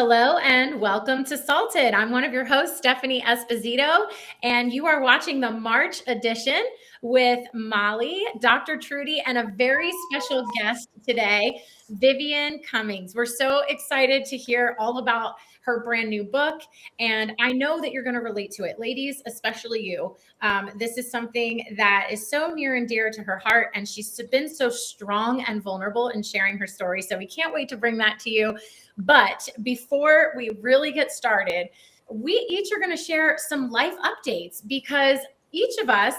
Hello and welcome to Salted. I'm one of your hosts, Stephanie Esposito, and you are watching the March edition with Molly, Dr. Trudy, and a very special guest today, Vivian Cumins. We're so excited to hear all about her brand new book, and I know that you're going to relate to it. Ladies, especially you. This is something that is so near and dear to her heart, and she's been so strong and vulnerable in sharing her story. So we can't wait to bring that to you. But before we really get started, we each are going to share some life updates because each of us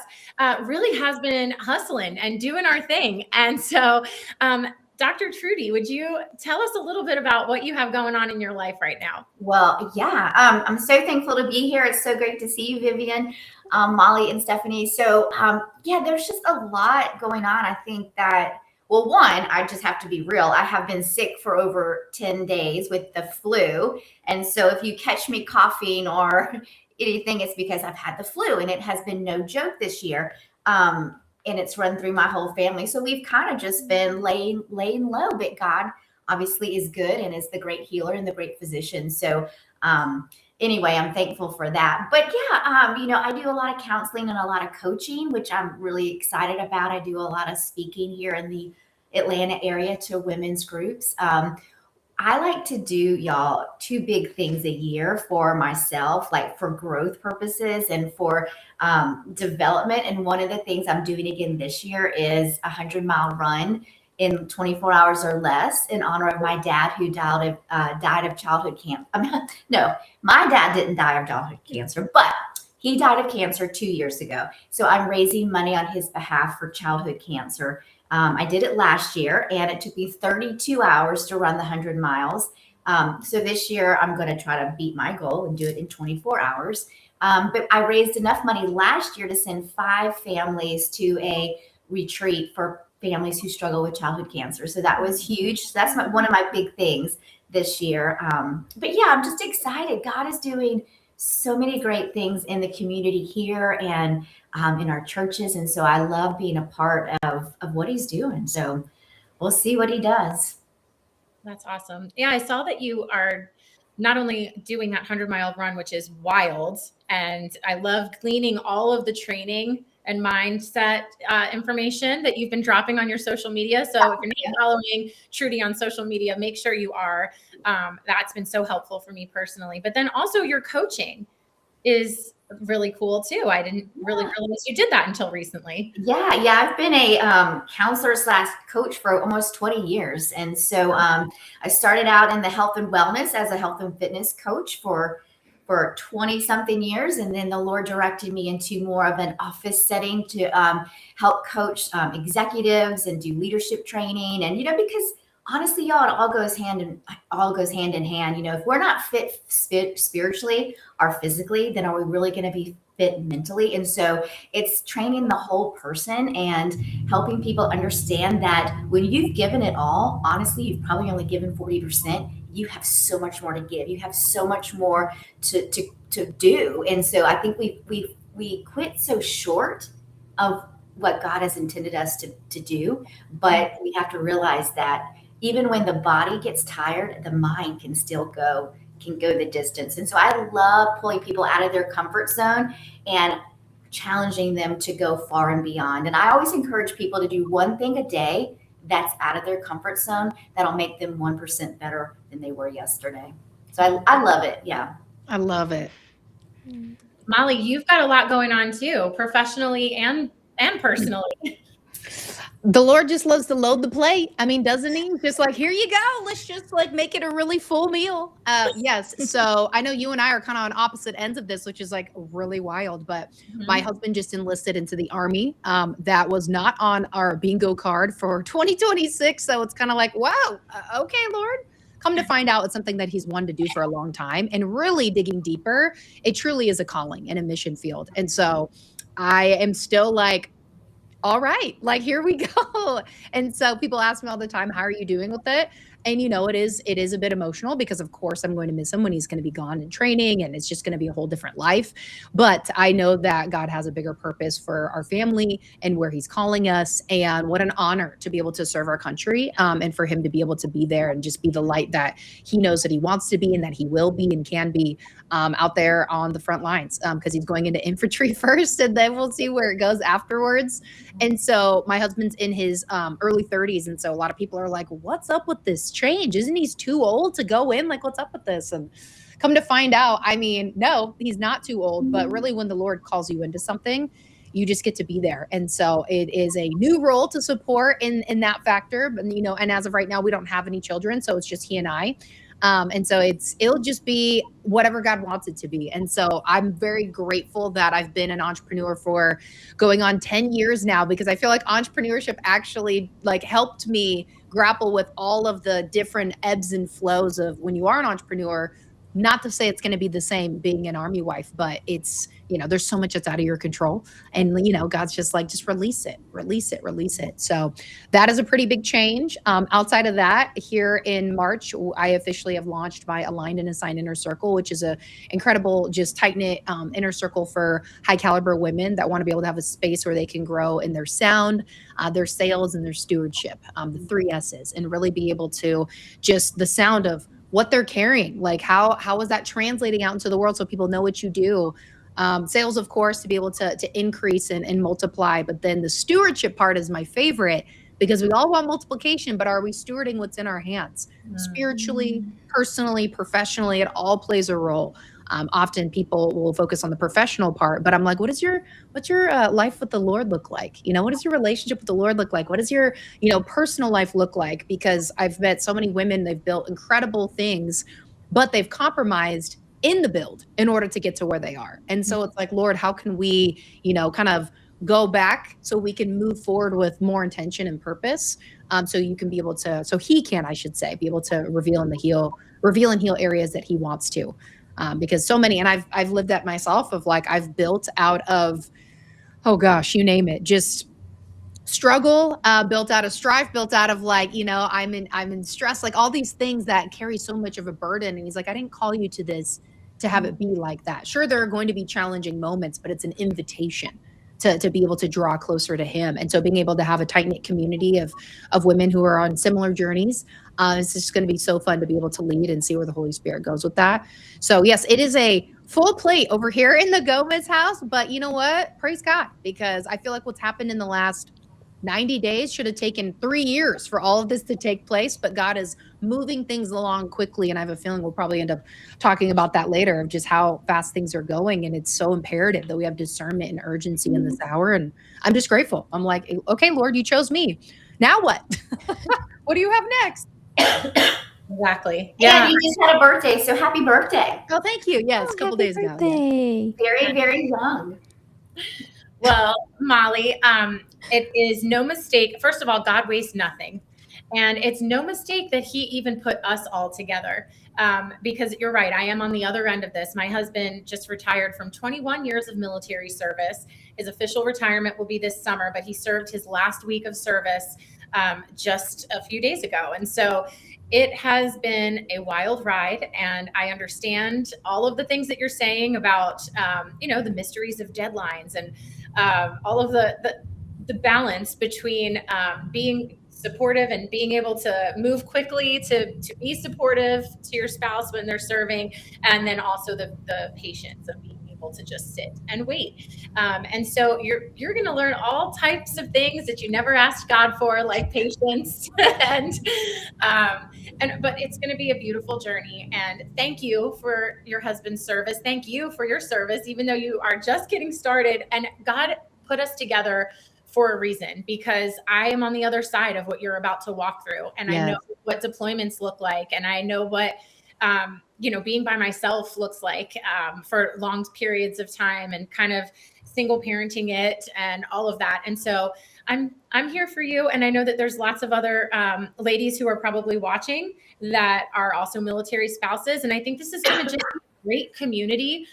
really has been hustling and doing our thing. And so, Dr. Trudy, would you tell us a little bit about what you have going on in your life right now? Well, yeah, I'm so thankful to be here. It's so great to see you, Vivian, Molly, and Stephanie. So, yeah, there's just a lot going on. I think that, well, one, I just have to be real. I have been sick for over 10 days with the flu. And so if you catch me coughing or anything, it's because I've had the flu, and it has been no joke this year. And it's run through my whole family. So we've kind of just been laying low, but God obviously is good and is the great healer and the great physician. So anyway, I'm thankful for that. But yeah, I do a lot of counseling and a lot of coaching, which I'm really excited about. I do a lot of speaking here in the Atlanta area to women's groups. I like to do, y'all, two big things a year for myself, like for growth purposes and for development. And one of the things I'm doing again this year is a 100-mile run in 24 hours or less in honor of my dad who died of childhood cancer. No, my dad didn't die of childhood cancer, but he died of cancer 2 years ago. So I'm raising money on his behalf for childhood cancer. I did it last year, and it took me 32 hours to run the 100 miles. So this year, I'm going to try to beat my goal and do it in 24 hours. But I raised enough money last year to send 5 families to a retreat for families who struggle with childhood cancer. So that was huge. So that's one of my big things this year. But yeah, I'm just excited. God is doing so many great things in the community here and in our churches. And so I love being a part of what he's doing. So we'll see what he does. That's awesome. Yeah, I saw that you are not only doing that 100-mile run, which is wild, and I love gleaning all of the training and mindset information that you've been dropping on your social media. So if you're not following Trudy on social media, make sure you are. That's been so helpful for me personally. But then also your coaching is really cool too. I didn't really realize you did that until recently. Yeah. I've been a counselor / coach for almost 20 years. And so I started out in the health and wellness as a health and fitness coach for 20 something years. And then the Lord directed me into more of an office setting to help coach executives and do leadership training. And, because honestly, y'all, it all goes hand in hand. If we're not fit spiritually or physically, then are we really going to be fit mentally? And so it's training the whole person and helping people understand that when you've given it all, honestly, you've probably only given 40%. You have so much more to give. You have so much more to do. And so I think we quit so short of what God has intended us to do. But we have to realize that even when the body gets tired, the mind can still go the distance. And so I love pulling people out of their comfort zone and challenging them to go far and beyond. And I always encourage people to do one thing a day that's out of their comfort zone that'll make them 1% better than they were yesterday. So I love it. Yeah. I love it. Molly, you've got a lot going on too, professionally and personally. The Lord just loves to load the plate. I mean, doesn't he? Just like, here you go. Let's just make it a really full meal. Yes. So I know you and I are kind of on opposite ends of this, which is really wild. But my husband just enlisted into the Army. That was not on our bingo card for 2026. So it's kind of like, wow, okay, Lord. Come to find out, it's something that he's wanted to do for a long time. And really digging deeper, it truly is a calling and a mission field. And so I am still all right, here we go. And so people ask me all the time, how are you doing with it? And, it is a bit emotional because of course I'm going to miss him when he's going to be gone in training, and it's just going to be a whole different life. But I know that God has a bigger purpose for our family and where he's calling us. And what an honor to be able to serve our country, and for him to be able to be there and just be the light that he knows that he wants to be and that he will be and can be, out there on the front lines, because he's going into infantry first, and then we'll see where it goes afterwards. And so my husband's in his early 30s. And so a lot of people are like, what's up with this change? Isn't he too old to go in? Like, what's up with this? And come to find out, I mean, no, he's not too old. But really, when the Lord calls you into something, you just get to be there. And so it is a new role to support in that factor. But, and as of right now, we don't have any children. So it's just he and I. And so it'll just be whatever God wants it to be. And so I'm very grateful that I've been an entrepreneur for going on 10 years now, because I feel like entrepreneurship actually helped me grapple with all of the different ebbs and flows of when you are an entrepreneur. Not to say it's going to be the same being an Army wife, but it's, there's so much that's out of your control. And, God's just like, just release it. So that is a pretty big change. Outside of that, here in March, I officially have launched my Aligned and Assigned Inner Circle, which is a incredible, just tight-knit inner circle for high caliber women that want to be able to have a space where they can grow in their sound, their sales, and their stewardship, the 3 S's, and really be able to just the sound of what they're carrying, like how is that translating out into the world so people know what you do. Sales, of course, to be able to increase and multiply. But then the stewardship part is my favorite, because we all want multiplication, but are we stewarding what's in our hands? Spiritually, personally, professionally, it all plays a role. Often people will focus on the professional part, but I'm like, what's your life with the Lord look like? What does your relationship with the Lord look like? What does your, personal life look like? Because I've met so many women, they've built incredible things, but they've compromised in the build in order to get to where they are. And so it's like, Lord, how can we, kind of go back so we can move forward with more intention and purpose? So you can be able to, so he can, I should say, be able to reveal and heal areas that he wants to. Because so many, and I've lived that myself, of like, I've built out of, oh gosh, you name it, just struggle, built out of strife, built out of like, I'm in stress, like all these things that carry so much of a burden. And he's like, I didn't call you to this to have it be like that. Sure, there are going to be challenging moments, but it's an invitation to be able to draw closer to him. And so being able to have a tight-knit community of women who are on similar journeys, it's just going to be so fun to be able to lead and see where the Holy Spirit goes with that. So yes, it is a full plate over here in the Gomez house, but you know what? Praise God, because I feel like what's happened in the last 90 days should have taken 3 years for all of this to take place, but God is moving things along quickly. And I have a feeling we'll probably end up talking about that later, of just how fast things are going. And it's so imperative that we have discernment and urgency in this hour. And I'm just grateful. I'm like, okay, Lord, you chose me. Now what? What do you have next? Exactly. Yeah. And you just had a birthday. So happy birthday. Oh, thank you. Yes. A couple days ago. Yeah. Very, very young. Well, Molly, it is no mistake. First of all, God wastes nothing. And it's no mistake that he even put us all together, because you're right. I am on the other end of this. My husband just retired from 21 years of military service. His official retirement will be this summer, but he served his last week of service just a few days ago. And so it has been a wild ride, and I understand all of the things that you're saying about, the mysteries of deadlines and all of the balance between being supportive and being able to move quickly to be supportive to your spouse when they're serving, and then also the patience of being able to just sit and wait. And so you're going to learn all types of things that you never asked God for, like patience, but it's going to be a beautiful journey. And thank you for your husband's service. Thank you for your service, even though you are just getting started. And God put us together for a reason, because I am on the other side of what you're about to walk through. And yes. I know what deployments look like. And I know what, being by myself looks like for long periods of time, and kind of single parenting it and all of that. And so I'm here for you. And I know that there's lots of other ladies who are probably watching that are also military spouses. And I think this is going to just be a great community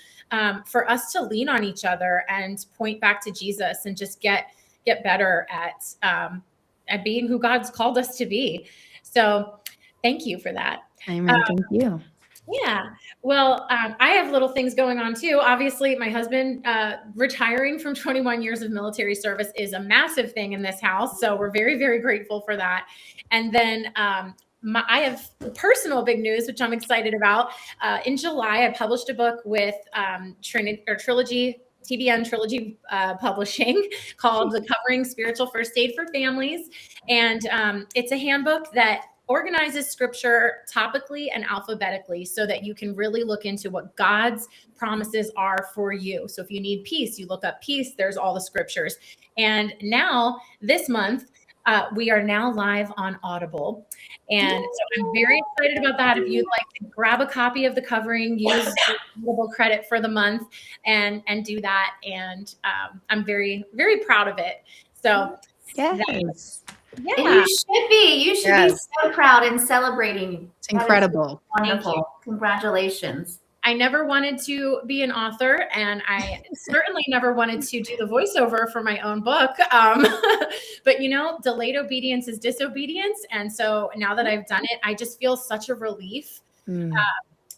for us to lean on each other and point back to Jesus, and just get better at being who God's called us to be. So Thank you for that. Amen. Thank you. Yeah. Well, I have little things going on too. Obviously, my husband retiring from 21 years of military service is a massive thing in this house. So we're very, very grateful for that. And then I have personal big news, which I'm excited about. In July, I published a book with Trilogy. TBN Trilogy Publishing called The Covering Spiritual First Aid for Families. And it's a handbook that organizes scripture topically and alphabetically so that you can really look into what God's promises are for you. So if you need peace, you look up peace, there's all the scriptures. And now this month, we are now live on Audible. And so I'm very excited about that. If you'd like to grab a copy of The Covering, use Audible credit for the month and do that. And I'm very, very proud of it. So Yes. yeah. And you should be. You should be so proud and celebrating. It's incredible. Wonderful. Congratulations. I never wanted to be an author, and I certainly never wanted to do the voiceover for my own book. But, you know, delayed obedience is disobedience. And so now that I've done it, I just feel such a relief.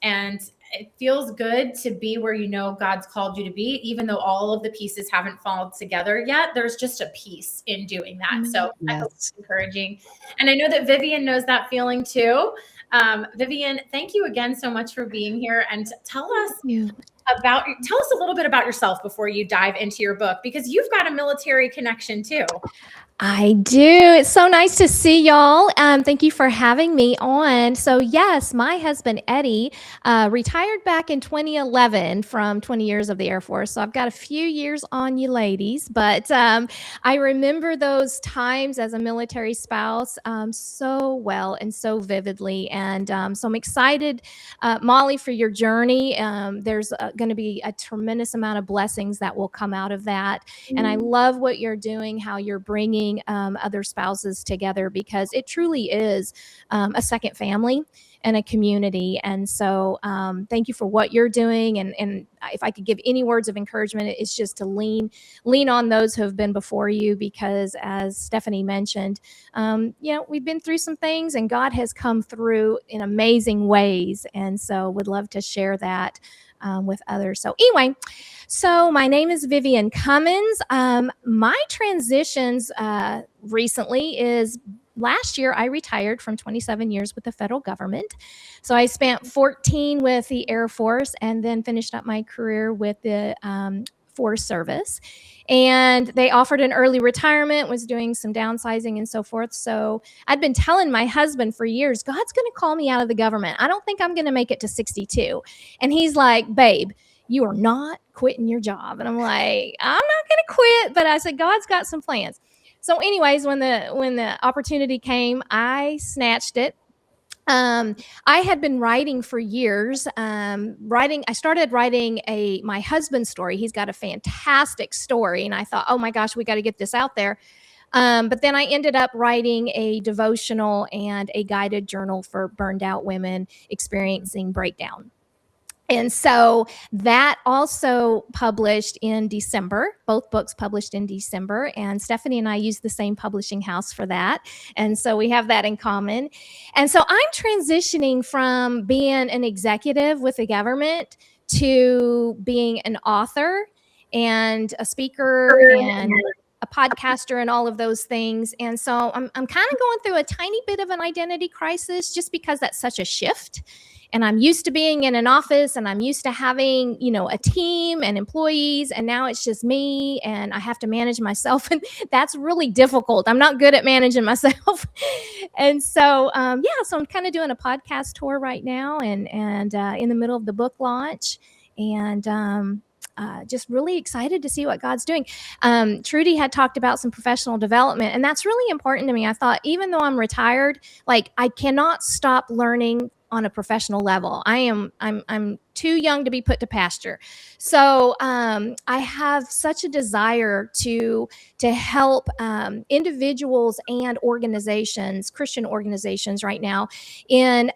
And it feels good to be where you know God's called you to be, even though all of the pieces haven't fallen together yet. There's just a peace in doing that. So I hope it's encouraging. And I know that Vivian knows that feeling too. Vivian, thank you again so much for being here, and tell us a little bit about yourself before you dive into your book, because you've got a military connection too. I do. It's so nice to see y'all. Thank you for having me on. So yes, my husband, Eddie, retired back in 2011 from 20 years of the Air Force. So I've got a few years on you ladies, but I remember those times as a military spouse so well and so vividly. And so I'm excited, Molly, for your journey. There's going to be a tremendous amount of blessings that will come out of that. And I love what you're doing, how you're bringing other spouses together, because it truly is a second family and a community. And so thank you for what you're doing. And if I could give any words of encouragement, it's just to lean on those who have been before you, because as Stephanie mentioned, we've been through some things and God has come through in amazing ways. And so would love to share that with others. So anyway, my name is Vivian Cumins. My transitions recently is last year I retired from 27 years with the federal government. So I spent 14 with the Air Force and then finished up my career with the Forest Service. And they offered an early retirement, was doing some downsizing and so forth. So I'd been telling my husband for years, God's going to call me out of the government. I don't think I'm going to make it to 62. And he's like, babe, you are not quitting your job. And I'm like, I'm not going to quit. But I said, God's got some plans. So anyways, when the opportunity came, I snatched it. I had been writing for years. I started writing my husband's story. He's got a fantastic story. And I thought, oh my gosh, we got to get this out there. But then I ended up writing a devotional and a guided journal for burned out women experiencing breakdown. And so that also published in December, both books published in December. And Stephanie and I used the same publishing house for that. And so we have that in common. And so I'm transitioning from being an executive with the government to being an author and a speaker and a podcaster and all of those things. And so I'm kind of going through a tiny bit of an identity crisis, just because that's such a shift. And I'm used to being in an office and I'm used to having, a team and employees. And now it's just me and I have to manage myself. And that's really difficult. I'm not good at managing myself. And so, so I'm kind of doing a podcast tour right now and in the middle of the book launch. And just really excited to see what God's doing. Trudy had talked about some professional development, and that's really important to me. I thought, even though I'm retired, I cannot stop learning on a professional level. I'm too young to be put to pasture. So I have such a desire to help individuals and organizations, Christian organizations right now, in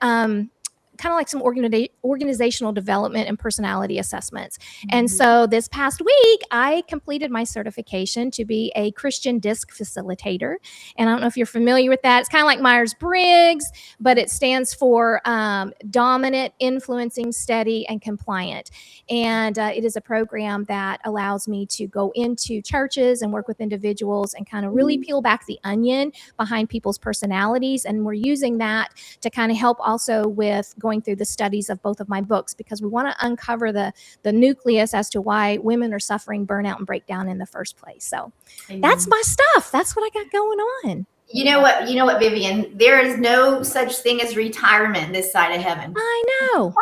kind of like some organizational development and personality assessments. And so this past week, I completed my certification to be a Christian disc facilitator. And I don't know if you're familiar with that. It's kind of like Myers-Briggs, but it stands for dominant, influencing, steady, and compliant. And it is a program that allows me to go into churches and work with individuals and kind of really peel back the onion behind people's personalities. And we're using that to kind of help also with going through the studies of both of my books, because we want to uncover the nucleus as to why women are suffering burnout and breakdown in the first place. So that's my stuff. That's what I got going on. You know what, Vivian? There is no such thing as retirement this side of heaven. I know.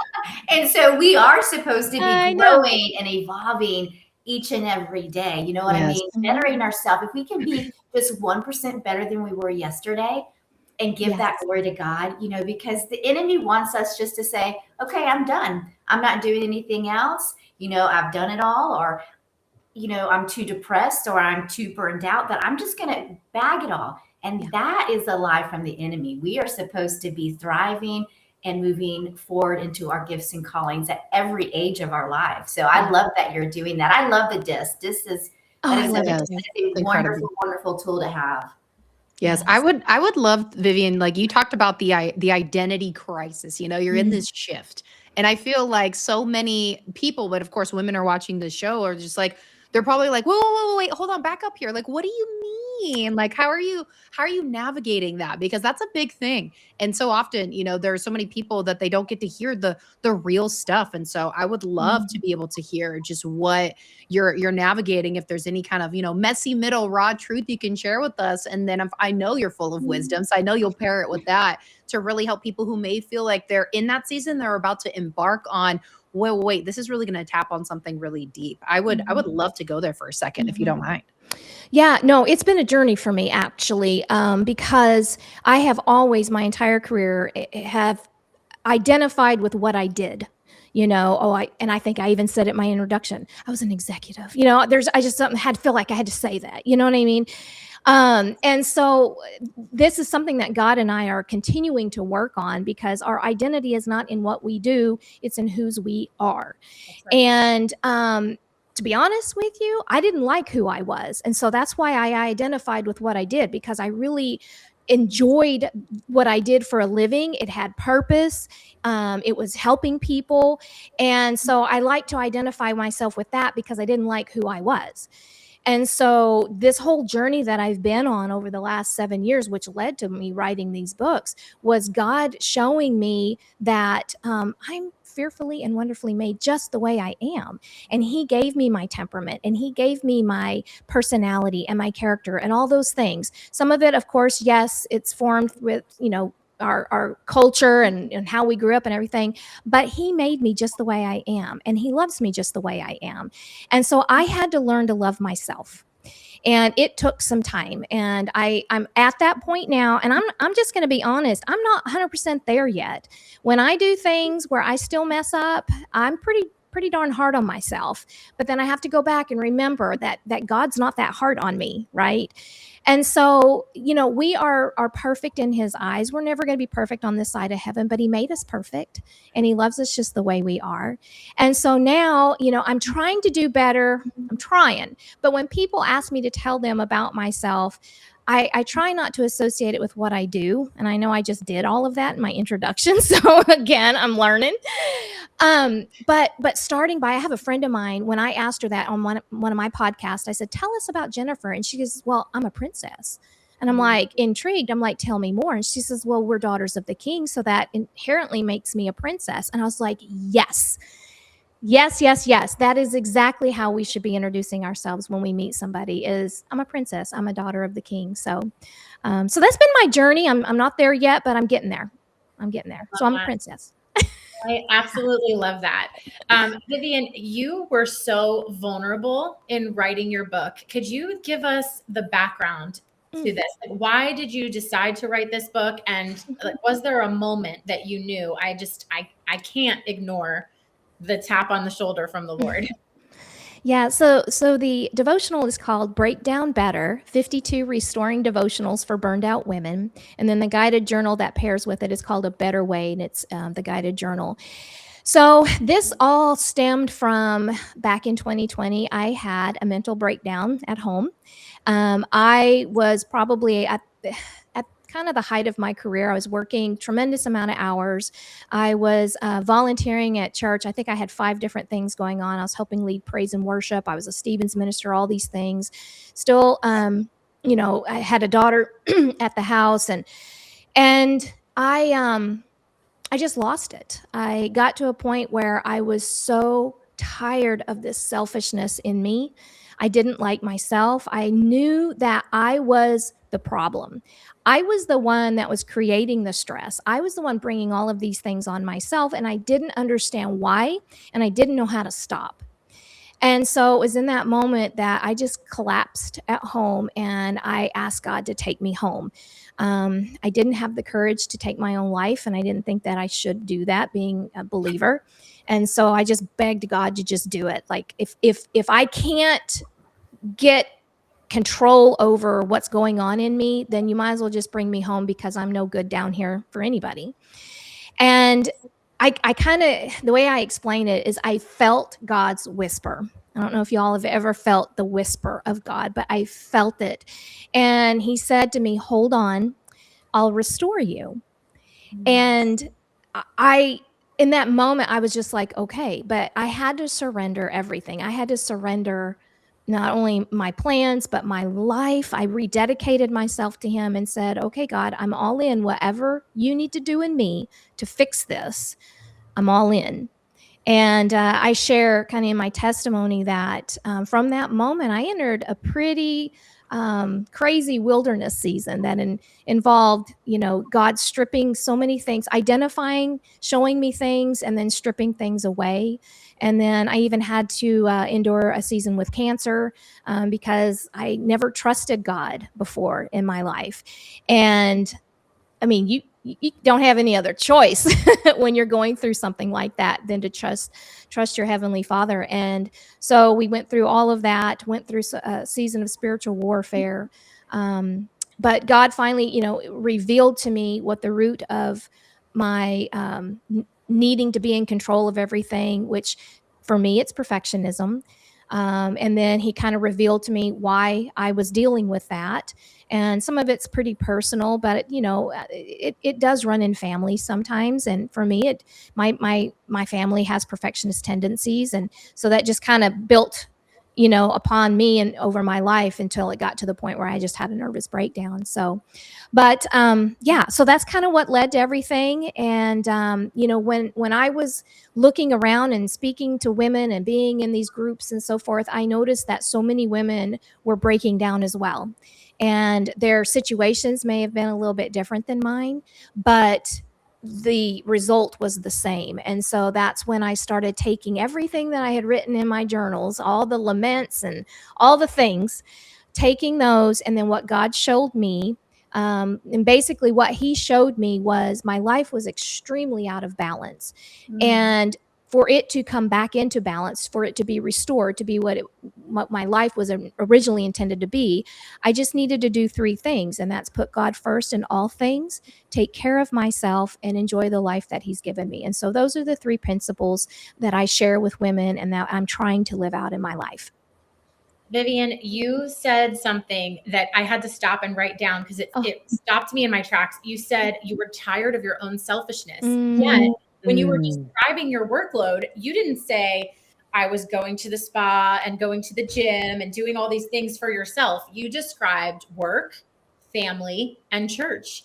And so we are supposed to be growing and evolving each and every day. You know what I mean? Bettering ourselves. If we can be just 1% better than we were yesterday and give that glory to God, you know, because the enemy wants us just to say, okay, I'm done. I'm not doing anything else. You know, I've done it all, or, you know, I'm too depressed or I'm too burned out that I'm just going to bag it all. And that is a lie from the enemy. We are supposed to be thriving and moving forward into our gifts and callings at every age of our lives. So I love that you're doing that. I love the disc. This is a wonderful, wonderful tool to have. Yes, I would love, Vivian, like you talked about the identity crisis, you know, you're in this shift. And I feel like so many people, but of course women are watching the show, are just like, they're probably like, whoa, wait, hold on, back up here. Like, what do you mean? Like, how are you navigating that? Because that's a big thing. And so often, you know, there are so many people that they don't get to hear the real stuff. And so I would love to be able to hear just what you're navigating. If there's any kind of, you know, messy middle raw truth you can share with us. And then if I know you're full of wisdom, so I know you'll pair it with that to really help people who may feel like they're in that season, they're about to embark on, wait, this is really going to tap on something really deep. I would love to go there for a second, if you don't mind. Yeah, no, it's been a journey for me, actually, because I have always, my entire career, have identified with what I did. You know, I think I even said it in my introduction, I was an executive. You know, I just feel like I had to say that. You know what I mean? And so this is something that God and I are continuing to work on, because our identity is not in what we do, it's in whose we are. Right. And to be honest with you, I didn't like who I was. And so that's why I identified with what I did, because I really enjoyed what I did for a living. It had purpose. It was helping people. And so I like to identify myself with that, because I didn't like who I was. And so this whole journey that I've been on over the last 7 years, which led to me writing these books, was God showing me that I'm fearfully and wonderfully made just the way I am. And he gave me my temperament, and he gave me my personality and my character and all those things. Some of it, of course, yes, it's formed with, you know, our culture and how we grew up and everything, but he made me just the way I am, and he loves me just the way I am. And so I had to learn to love myself. And it took some time, and I'm at that point now, and I'm just going to be honest, I'm not 100% there yet. When I do things where I still mess up, I'm pretty darn hard on myself. But then I have to go back and remember that God's not that hard on me, right? And so, you know, we are perfect in his eyes. We're never going to be perfect on this side of heaven, but he made us perfect, and he loves us just the way we are. And so now, you know, I'm trying to do better. I'm trying. But when people ask me to tell them about myself, I try not to associate it with what I do. And I know I just did all of that in my introduction. So again, I'm learning. But starting by, I have a friend of mine, when I asked her that on one of my podcasts, I said, tell us about Jennifer. And she goes, well, I'm a princess. And I'm like intrigued. I'm like, tell me more. And she says, well, we're daughters of the king, so that inherently makes me a princess. And I was like, yes. That is exactly how we should be introducing ourselves when we meet somebody, is I'm a princess. I'm a daughter of the king. So that's been my journey. I'm not there yet, but I'm getting there. So I'm a princess. I absolutely love that. Vivian, you were so vulnerable in writing your book. Could you give us the background to this? Like, why did you decide to write this book? And was there a moment that you knew, I can't ignore the tap on the shoulder from the Lord? Yeah, so the devotional is called Break Down Better, 52 Restoring Devotionals for Burned Out Women. And then the guided journal that pairs with it is called A Better Way, and it's the guided journal. So this all stemmed from back in 2020. I had a mental breakdown at home. I was probably at kind of the height of my career. I was working tremendous amount of hours. I was volunteering at church. I think I had 5 different things going on. I was helping lead praise and worship. I was a Stevens minister, all these things. Still, I had a daughter at the house, and I just lost it. I got to a point where I was so tired of this selfishness in me. I didn't like myself. I knew that I was the problem. I was the one that was creating the stress. I was the one bringing all of these things on myself, and I didn't understand why, and I didn't know how to stop. And so it was in that moment that I just collapsed at home and I asked God to take me home. I didn't have the courage to take my own life, and I didn't think that I should do that, being a believer. And so I just begged God to just do it. Like if I can't get control over what's going on in me, then you might as well just bring me home, because I'm no good down here for anybody. And I kind of, the way I explain it is I felt God's whisper. I don't know if y'all have ever felt the whisper of God, but I felt it. And he said to me, hold on, I'll restore you. And in that moment, I was just like, okay, but I had to surrender everything. I had to surrender not only my plans, but my life. I rededicated myself to him and said, okay, God, I'm all in. Whatever you need to do in me to fix this, I'm all in. And I share kind of in my testimony that from that moment, I entered a pretty crazy wilderness season that involved, God stripping so many things, identifying, showing me things, and then stripping things away. And then I even had to endure a season with cancer because I never trusted God before in my life. And I mean, you don't have any other choice when you're going through something like that than to trust your Heavenly Father. And so we went through all of that, went through a season of spiritual warfare. But God finally, revealed to me what the root of my needing to be in control of everything, which for me, it's perfectionism. And then he kind of revealed to me why I was dealing with that. And some of it's pretty personal, but it does run in families sometimes. And for me, my family has perfectionist tendencies, and so that just kind of built, upon me and over my life until it got to the point where I just had a nervous breakdown. So, but so that's kind of what led to everything. And when I was looking around and speaking to women and being in these groups and so forth, I noticed that so many women were breaking down as well. And their situations may have been a little bit different than mine, but the result was the same. And so that's when I started taking everything that I had written in my journals, all the laments and all the things, taking those, and then what God showed me. And basically what he showed me was my life was extremely out of balance. And for it to come back into balance, for it to be restored, to be what my life was originally intended to be, I just needed to do 3 things. And that's put God first in all things, take care of myself, and enjoy the life that he's given me. And so those are the 3 principles that I share with women and that I'm trying to live out in my life. Vivian, you said something that I had to stop and write down because it stopped me in my tracks. You said you were tired of your own selfishness. Yet, when you were describing your workload, you didn't say, I was going to the spa and going to the gym and doing all these things for yourself. You described work, family, and church.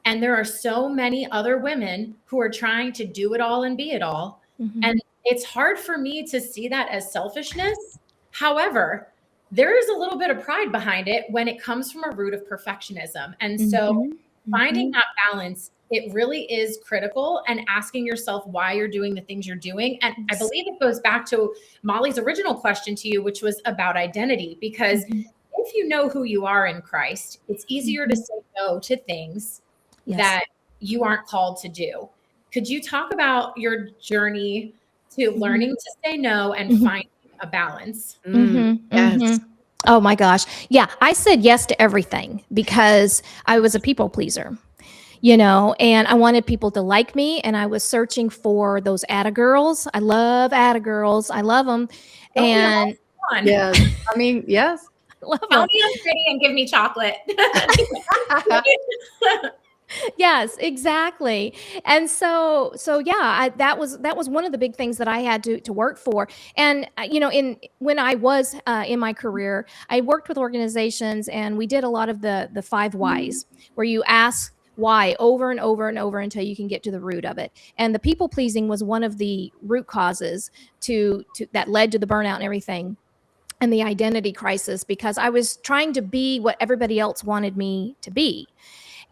And there are so many other women who are trying to do it all and be it all. And it's hard for me to see that as selfishness. However, there is a little bit of pride behind it when it comes from a root of perfectionism. And so finding that balance, it really is critical, and asking yourself why you're doing the things you're doing. And I believe it goes back to Molly's original question to you, which was about identity, because if you know who you are in Christ, it's easier to say no to things that you aren't called to do. Could you talk about your journey to learning to say no and finding a balance. Yes. Oh my gosh. Yeah. I said yes to everything because I was a people pleaser, and I wanted people to like me. And I was searching for those Atta girls. I love Atta girls. I love them. Don't we all? And Come on. Yes. I mean, yes. love Tell them. me I'm pretty and give me chocolate. Yes, exactly. And so yeah, that was one of the big things that I had to work for. And in when I was in my career, I worked with organizations, and we did a lot of the 5 whys, where you ask why over and over and over until you can get to the root of it. And the people pleasing was one of the root causes to that led to the burnout and everything, and the identity crisis, because I was trying to be what everybody else wanted me to be.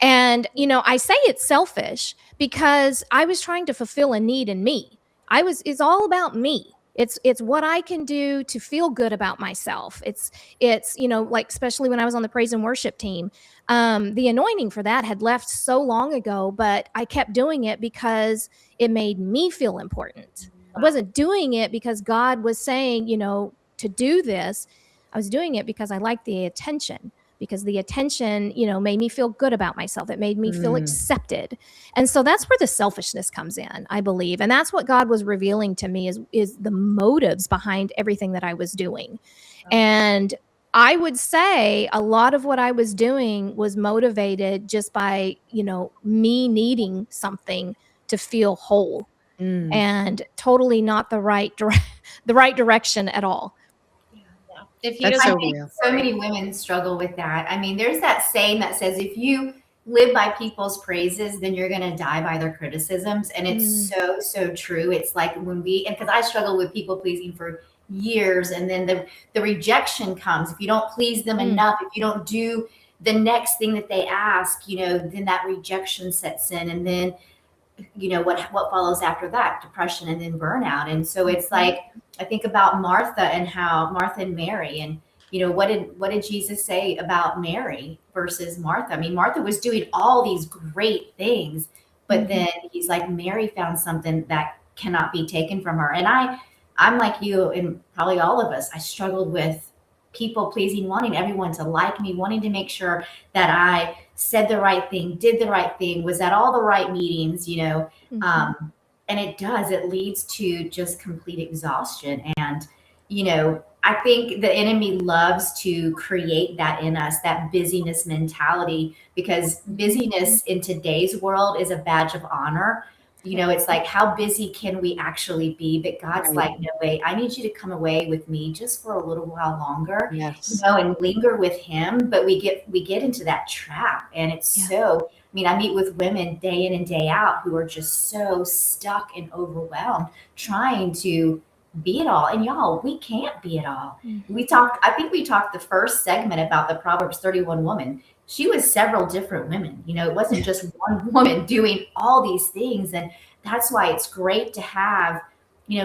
And, I say it's selfish because I was trying to fulfill a need in me. It's all about me. It's what I can do to feel good about myself. It's like, especially when I was on the praise and worship team, the anointing for that had left so long ago, but I kept doing it because it made me feel important. I wasn't doing it because God was saying, to do this. I was doing it because I liked the attention, because the attention, made me feel good about myself. It made me feel accepted. And so that's where the selfishness comes in, I believe. And that's what God was revealing to me is the motives behind everything that I was doing. And I would say a lot of what I was doing was motivated just by, me needing something to feel whole, and totally not the right direction at all. If you That's don't so think real. so many women struggle with that. I mean, there's that saying that says if you live by people's praises, then you're going to die by their criticisms. And it's so true. It's like when and because I struggle with people pleasing for years, and then the rejection comes. If you don't please them enough, if you don't do the next thing that they ask, then that rejection sets in. And then what follows after that? Depression and then burnout. And so it's like, I think about Martha and Mary, and what did Jesus say about Mary versus Martha? I mean, Martha was doing all these great things, but then he's like, Mary found something that cannot be taken from her. And I'm like you, and probably all of us, I struggled with people pleasing, wanting everyone to like me, wanting to make sure that I said the right thing, did the right thing, was at all the right meetings, and it leads to just complete exhaustion. And, I think the enemy loves to create that in us, that busyness mentality, because busyness in today's world is a badge of honor. It's like, how busy can we actually be? But God's like, no, wait, I need you to come away with me just for a little while longer, Yes. and linger with him. But we get into that trap. And it's I meet with women day in and day out who are just so stuck and overwhelmed, trying to be it all. And y'all, we can't be it all. I think we talked the first segment about the Proverbs 31 woman. She was several different women. It wasn't just one woman doing all these things. And that's why it's great to have,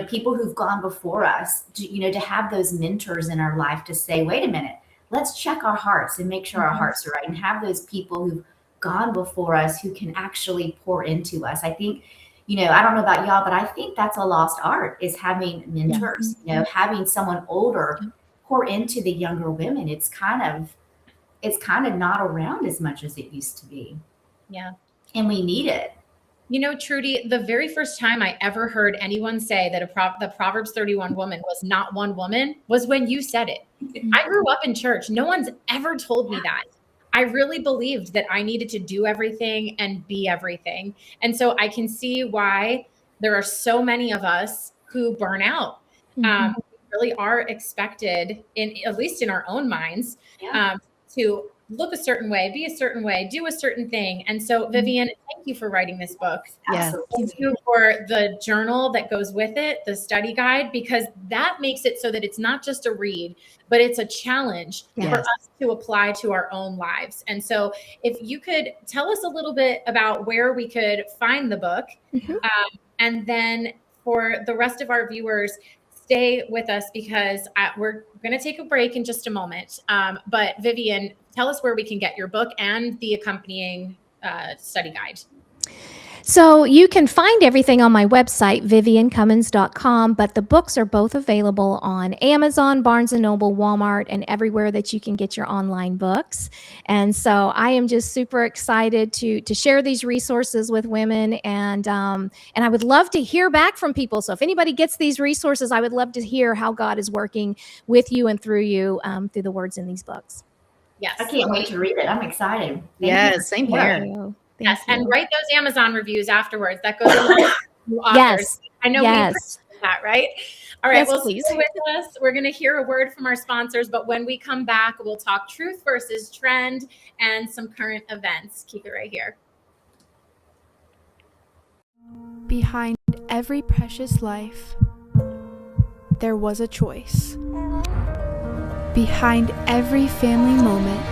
people who've gone before us, to have those mentors in our life to say, wait a minute, let's check our hearts and make sure our hearts are right, and have those people who've gone before us who can actually pour into us. I think, I don't know about y'all, but I think that's a lost art, is having mentors, having someone older pour into the younger women. It's kind of not around as much as it used to be. Yeah. And we need it. Trudy, the very first time I ever heard anyone say that the Proverbs 31 woman was not one woman was when you said it. I grew up in church. No one's ever told me that. I really believed that I needed to do everything and be everything. And so I can see why there are so many of us who burn out. We really are expected, at least in our own minds, to look a certain way, be a certain way, do a certain thing. And so, Vivian, thank you for writing this book. Yes. Thank you for the journal that goes with it, the study guide, because that makes it so that it's not just a read, but it's a challenge for us to apply to our own lives. And so if you could tell us a little bit about where we could find the book, and then for the rest of our viewers, stay with us, because we're going to take a break in just a moment. But Vivian, tell us where we can get your book and the accompanying study guide. So you can find everything on my website, viviancumins.com, but the books are both available on Amazon, Barnes & Noble, Walmart, and everywhere that you can get your online books. And so I am just super excited to share these resources with women, and I would love to hear back from people. So if anybody gets these resources, I would love to hear how God is working with you and through you through the words in these books. Yes. I can't wait to read it. I'm excited. Yes, same here. Yes, and write those Amazon reviews afterwards. That goes along with authors. Yes. I know we appreciate that, right? All right, Yes, well, please. stay with us. We're going to hear a word from our sponsors, but when we come back, we'll talk truth versus trend and some current events. Keep it right here. Behind every precious life, there was a choice. Behind every family moment,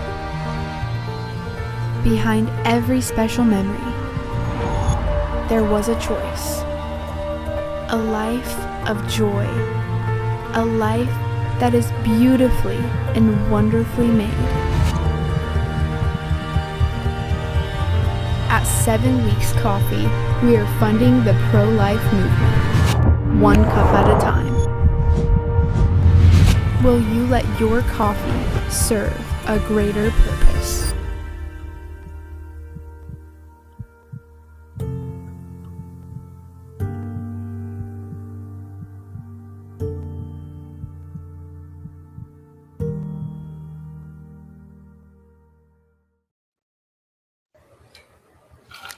behind every special memory, there was a choice. A life of joy. A life that is beautifully and wonderfully made. At 7 Weeks Coffee, we are funding the pro-life movement, one cup at a time. Will you let your coffee serve a greater purpose?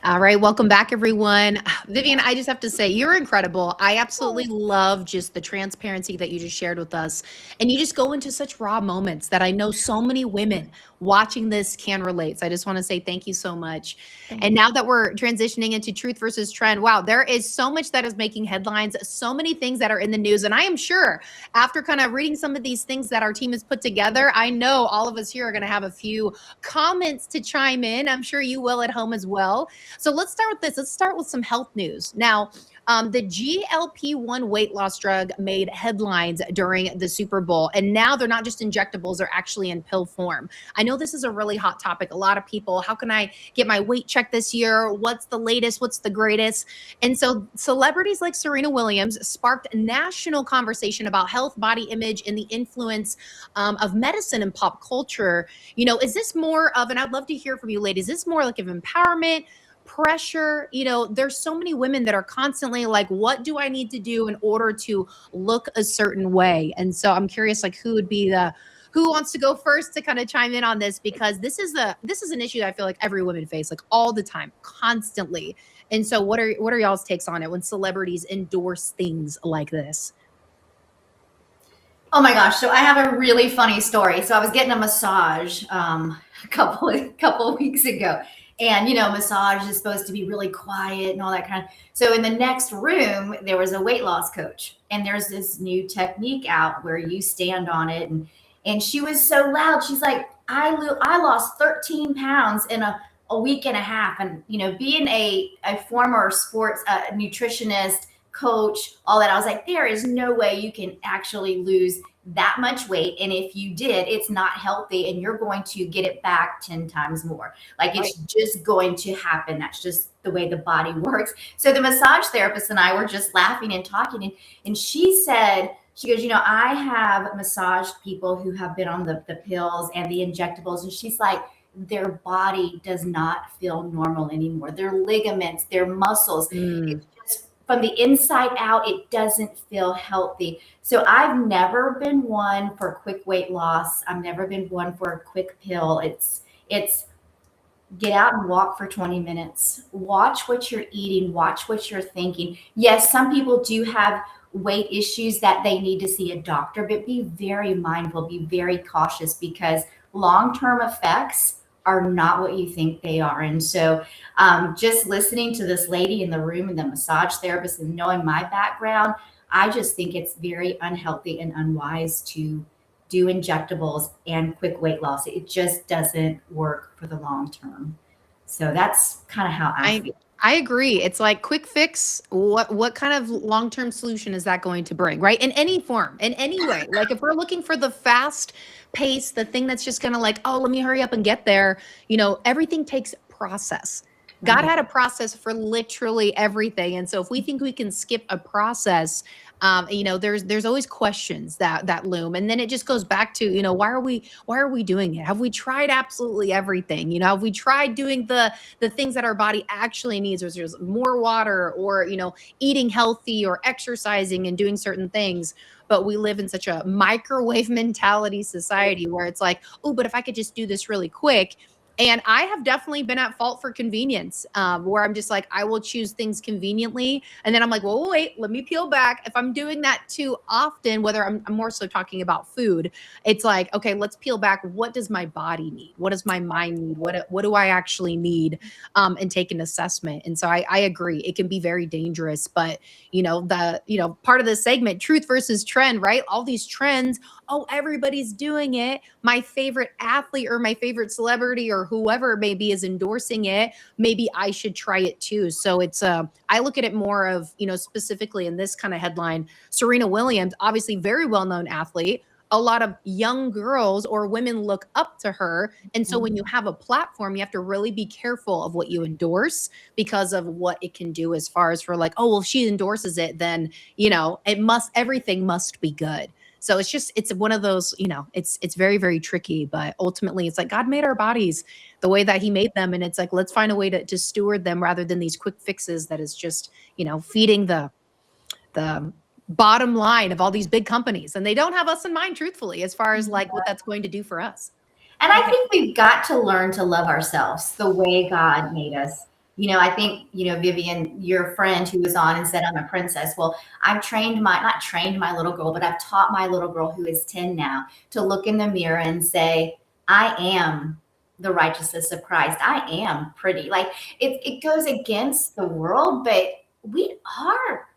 All right, welcome back, everyone. Vivian, I just have to say, you're incredible. I absolutely love just the transparency that you just shared with us. And you just go into such raw moments that I know so many women watching this can relate. So I just want to say thank you so much. And now that we're transitioning into truth versus trend, wow, there is so much that is making headlines, so many things that are in the news. And I am sure after kind of reading some of these things that our team has put together, I know all of us here are going to have a few comments to chime in. I'm sure you will at home as well. So let's start with this. Let's start with some health news. Now, the GLP-1 weight loss drug made headlines during the Super Bowl, and now they're not just injectables, they're actually in pill form. I know this is a really hot topic. A lot of people, how can I get my weight checked this year? What's the latest? What's the greatest? And so celebrities like Serena Williams sparked national conversation about health, body image, and the influence of medicine and pop culture. You know, is this more of, and I'd love to hear from you ladies, is this more like of empowerment, pressure? You know, there's so many women that are constantly like, what do I need to do in order to look a certain way? And so I'm curious, like, who wants to go first to kind of chime in on this? Because this is an issue that I feel like every woman face, like all the time, constantly. And so what are y'all's takes on it when celebrities endorse things like this? Oh my gosh. So I have a really funny story. So I was getting a massage a couple of weeks ago. And, you know, massage is supposed to be really quiet and all that kind of. So in the next room, there was a weight loss coach. And there's this new technique out where you stand on it. And she was so loud. She's like, I lost 13 pounds in a week and a half. And, you know, being a former sports nutritionist, coach, all that, I was like, there is no way you can actually lose that much weight. And if you did, it's not healthy and you're going to get it back 10 times more. Like it's just going to happen. That's just the way the body works. So the massage therapist and I were just laughing and talking. And she said, she goes, you know, I have massaged people who have been on the pills and the injectables. And she's like, their body does not feel normal anymore. Their ligaments, their muscles, it's just from the inside out, it doesn't feel healthy. So I've never been one for quick weight loss. I've never been one for a quick pill. It's get out and walk for 20 minutes. Watch what you're eating. Watch what you're thinking. Yes, some people do have weight issues that they need to see a doctor, but be very mindful, be very cautious, because long-term effects are not what you think they are. And so just listening to this lady in the room and the massage therapist and knowing my background, I just think it's very unhealthy and unwise to do injectables and quick weight loss. It just doesn't work for the long term. So that's kind of how I feel. I agree. It's like quick fix. What kind of long-term solution is that going to bring, right? In any form, in any way. Like if we're looking for the fast pace, the thing that's just kind of like, oh, let me hurry up and get there. You know, everything takes process. God had a process for literally everything. And so if we think we can skip a process, there's always questions that loom. And then it just goes back to, why are we doing it? Have we tried absolutely everything? Have we tried doing the things that our body actually needs, or there's more water, or, eating healthy or exercising and doing certain things? But we live in such a microwave mentality society where it's like, oh, but if I could just do this really quick. And I have definitely been at fault for convenience, where I'm just like, I will choose things conveniently. And then I'm like, well, wait, let me peel back. If I'm doing that too often, whether I'm more so talking about food, it's like, okay, let's peel back. What does my body need? What does my mind need? What do I actually need? And take an assessment. And so I agree. It can be very dangerous. But, part of the segment, truth versus trend, right? All these trends, oh, everybody's doing it. My favorite athlete or my favorite celebrity or whoever it may be is endorsing it. Maybe I should try it too. So it's I look at it more of, specifically in this kind of headline, Serena Williams, obviously very well-known athlete. A lot of young girls or women look up to her. And so when you have a platform, you have to really be careful of what you endorse because of what it can do as far as for like, oh, well, if she endorses it, then, everything must be good. So it's one of those, it's very, very tricky, but ultimately it's like God made our bodies the way that he made them. And it's like, let's find a way to steward them rather than these quick fixes that is just, feeding the bottom line of all these big companies. And they don't have us in mind, truthfully, as far as like what that's going to do for us. And I think we've got to learn to love ourselves the way God made us. I think, Vivian, your friend who was on and said, I'm a princess. Well, not trained my little girl, but I've taught my little girl who is 10 now to look in the mirror and say, I am the righteousness of Christ. I am pretty. Like it goes against the world, but we are,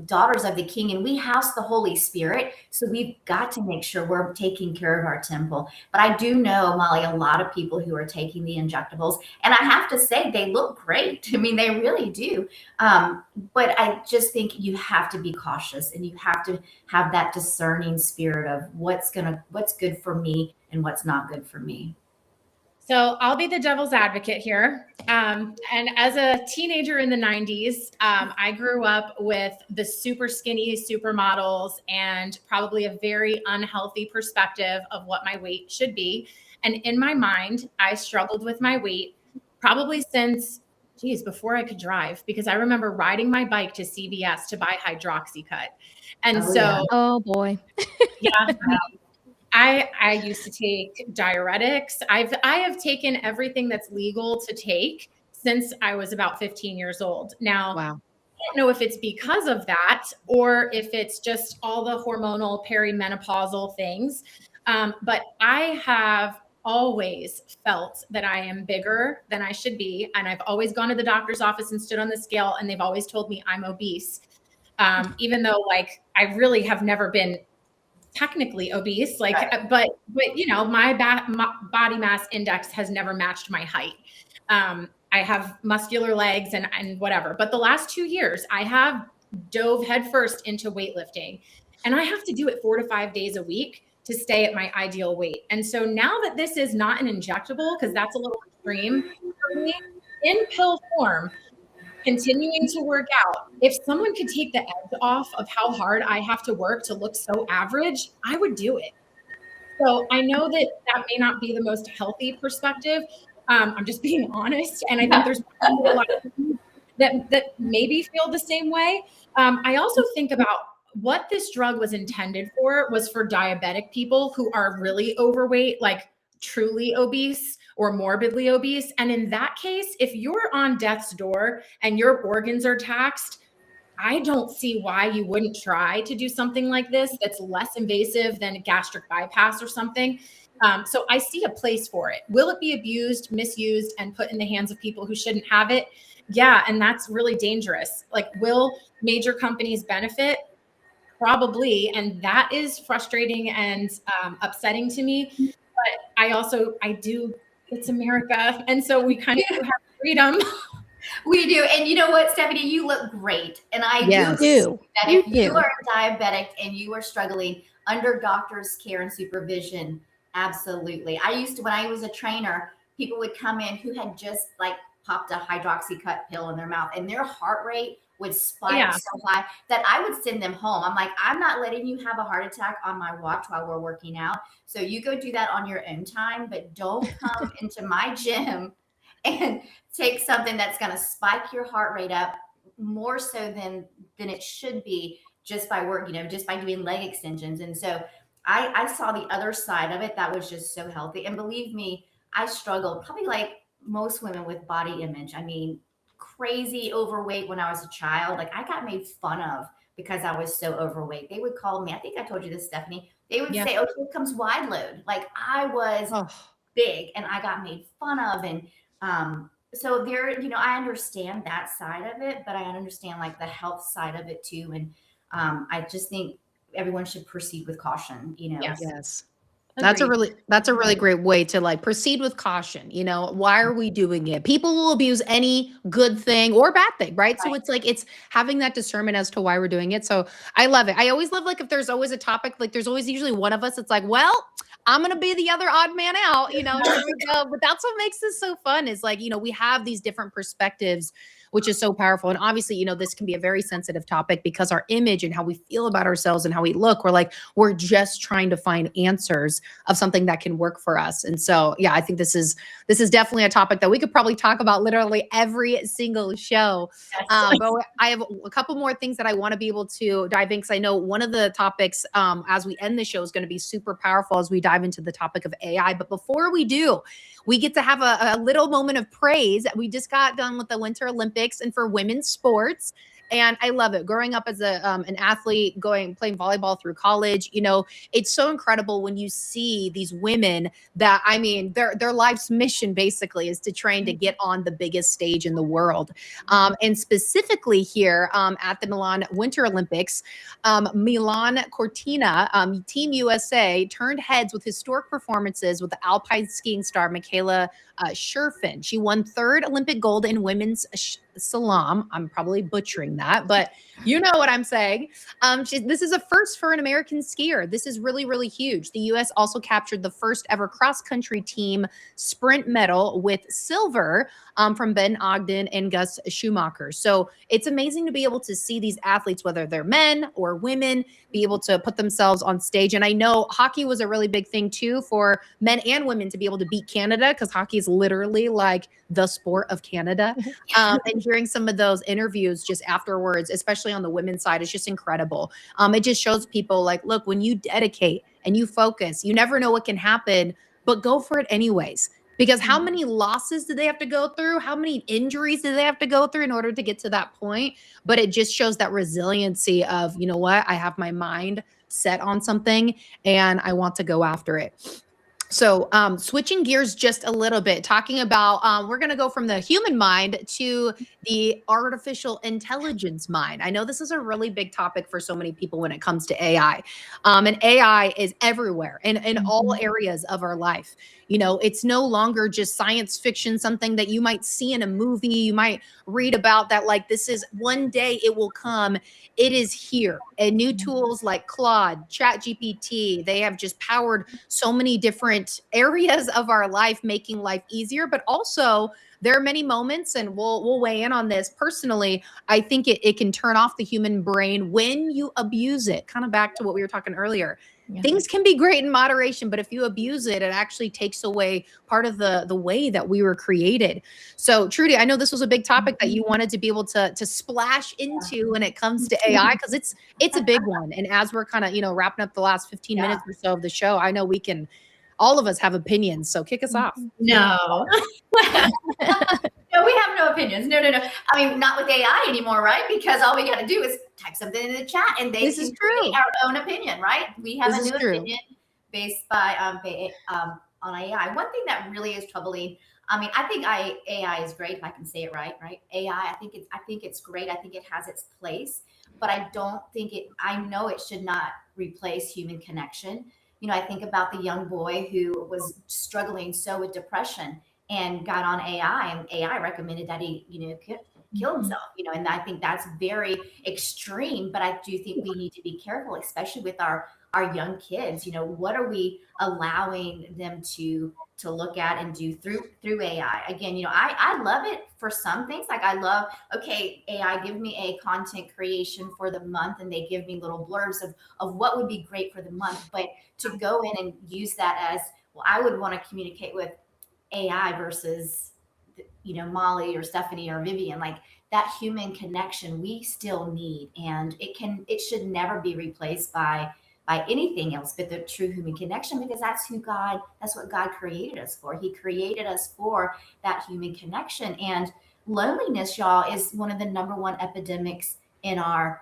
daughters of the King, and we house the Holy Spirit. So we've got to make sure we're taking care of our temple. But I do know, Molly, a lot of people who are taking the injectables, and I have to say they look great. I mean, they really do. But I just think you have to be cautious, and you have to have that discerning spirit of what's good for me and what's not good for me. So I'll be the devil's advocate here. And as a teenager in the 90s, I grew up with the super skinny supermodels and probably a very unhealthy perspective of what my weight should be. And in my mind, I struggled with my weight probably since, before I could drive, because I remember riding my bike to CVS to buy Hydroxycut. And oh boy. Yeah. I used to take diuretics. I have taken everything that's legal to take since I was about 15 years old. Now, wow. I don't know if it's because of that or if it's just all the hormonal perimenopausal things. But I have always felt that I am bigger than I should be. And I've always gone to the doctor's office and stood on the scale, and they've always told me I'm obese. Even though I really have never been technically obese, right. but my body mass index has never matched my height. I have muscular legs and whatever, but the last 2 years I have dove headfirst into weightlifting, and I have to do it 4 to 5 days a week to stay at my ideal weight. And so now that this is not an injectable, because that's a little extreme for me, in pill form, continuing to work out, if someone could take the edge off of how hard I have to work to look so average, I would do it. So I know that may not be the most healthy perspective. I'm just being honest. And I think there's a lot of people that maybe feel the same way. I also think about what this drug was intended for was for diabetic people who are really overweight, like truly obese or morbidly obese. And in that case, if you're on death's door and your organs are taxed, I don't see why you wouldn't try to do something like this that's less invasive than a gastric bypass or something. So I see a place for it. Will it be abused, misused, and put in the hands of people who shouldn't have it? Yeah, and that's really dangerous. Will major companies benefit? Probably. And that is frustrating and upsetting to me. But I do, it's America. And so we kind of have freedom. We do. And you know what, Stephanie, you look great. And I do. That if you are diabetic and you are struggling under doctor's care and supervision, absolutely. When I was a trainer, people would come in who had just popped a hydroxycut pill in their mouth, and their heart rate would spike Yeah. so high that I would send them home. I'm like, I'm not letting you have a heart attack on my watch while we're working out. So you go do that on your own time, but don't come into my gym and take something that's going to spike your heart rate up more so than it should be just by work, just by doing leg extensions. And so I saw the other side of it that was just so healthy. And believe me, I struggled probably like most women with body image. I mean, crazy overweight when I was a child. Like, I got made fun of because I was so overweight. They would call me, I think I told you this, Stephanie. They would say, "Oh, here comes wide load." Like, I was big and I got made fun of. And so there, I understand that side of it, but I understand like the health side of it too. And I just think everyone should proceed with caution, Yes. That's a really great way to like proceed with caution. Why are we doing it? People will abuse any good thing or bad thing, right? So it's like, it's having that discernment as to why we're doing it. So I love it. I always love, like, if there's always a topic, like there's always usually one of us. It's like, well, I'm going to be the other odd man out, here we go. But that's what makes this so fun is like, we have these different perspectives, which is so powerful. And obviously, this can be a very sensitive topic because our image and how we feel about ourselves and how we look, we're just trying to find answers of something that can work for us. And so, yeah, I think this is definitely a topic that we could probably talk about literally every single show. But I have a couple more things that I want to be able to dive in, because I know one of the topics as we end the show is going to be super powerful as we dive into the topic of AI. But before we do, we get to have a little moment of praise. We just got done with the Winter Olympics and for women's sports. And I love it. Growing up as an athlete, playing volleyball through college, it's so incredible when you see these women that, I mean, their life's mission basically is to train to get on the biggest stage in the world. And specifically here at the Milan Winter Olympics, Milan Cortina, Team USA turned heads with historic performances with the alpine skiing star Michaela Sherfin. She won third Olympic gold in women's slalom. I'm probably butchering that, but you know what I'm saying. This is a first for an American skier. This is really, really huge. The U.S. also captured the first ever cross-country team sprint medal with silver from Ben Ogden and Gus Schumacher. So it's amazing to be able to see these athletes, whether they're men or women, be able to put themselves on stage. And I know hockey was a really big thing too for men and women to be able to beat Canada, because hockey is literally like the sport of Canada. And hearing some of those interviews just afterwards, especially on the women's side, is just incredible. It just shows people like, look, when you dedicate and you focus, you never know what can happen, but go for it anyways. Because how many losses did they have to go through? How many injuries did they have to go through in order to get to that point? But it just shows that resiliency of, you know what, I have my mind set on something and I want to go after it. So switching gears just a little bit, talking about, we're going to go from the human mind to the artificial intelligence mind. I know this is a really big topic for so many people when it comes to AI. And AI is everywhere in all areas of our life. It's no longer just science fiction, something that you might see in a movie, you might read about that, like, this is one day it will come. It is here. And new tools like Claude, ChatGPT, they have just powered so many different areas of our life, making life easier. But also, there are many moments, and we'll weigh in on this personally. I think it can turn off the human brain when you abuse it. Kind of back to what we were talking earlier. Yeah. Things can be great in moderation, but if you abuse it, it actually takes away part of the way that we were created. So, Trudy, I know this was a big topic that you wanted to be able to splash into when it comes to AI, because it's a big one. And as we're kind of wrapping up the last 15 minutes or so of the show, I know all of us have opinions. So kick us off. No. No, we have no opinions. No. I mean, not with AI anymore, right? Because all we got to do is type something in the chat and they can create our own opinion, right? We have a new opinion based by on AI. One thing that really is troubling, I mean, I think AI is great, if I can say it right? AI, I think it's great. I think it has its place, but I know it should not replace human connection. I think about the young boy who was struggling so with depression and got on AI, and AI recommended that he, kill himself, and I think that's very extreme, but I do think we need to be careful, especially with our young kids. What are we allowing them to look at and do through AI? Again, I love it for some things. Like, I love, okay, AI, give me a content creation for the month, and they give me little blurbs of what would be great for the month. But to go in and use that as, well, I would want to communicate with AI versus, Molly or Stephanie or Vivian, like that human connection we still need. And it should never be replaced by anything else but the true human connection, because that's what God created us for. He created us for that human connection. And loneliness, y'all, is one of the number one epidemics in our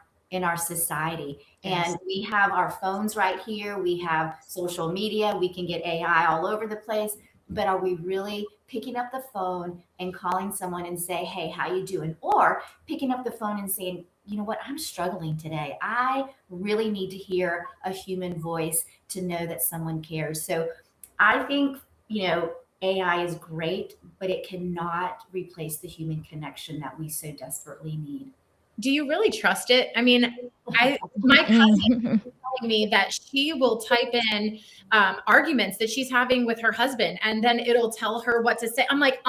society. Yes. And we have our phones right here. We have social media. We can get AI all over the place. But are we really picking up the phone and calling someone and say, hey, how you doing? Or picking up the phone and saying, you know what, I'm struggling today. I really need to hear a human voice to know that someone cares. So I think, AI is great, but it cannot replace the human connection that we so desperately need. Do you really trust it? I mean, my cousin telling me that she will type in arguments that she's having with her husband, and then it'll tell her what to say. I'm like,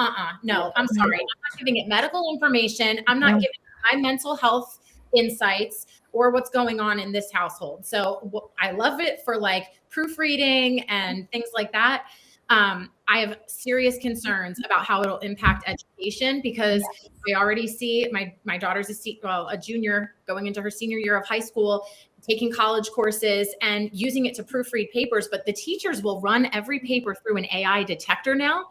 no, I'm sorry. I'm not giving it medical information. I'm not giving my mental health insights or what's going on in this household. So I love it for like proofreading and things like that. I have serious concerns about how it'll impact education, because I already see my daughter's a junior going into her senior year of high school, taking college courses and using it to proofread papers. But the teachers will run every paper through an AI detector now,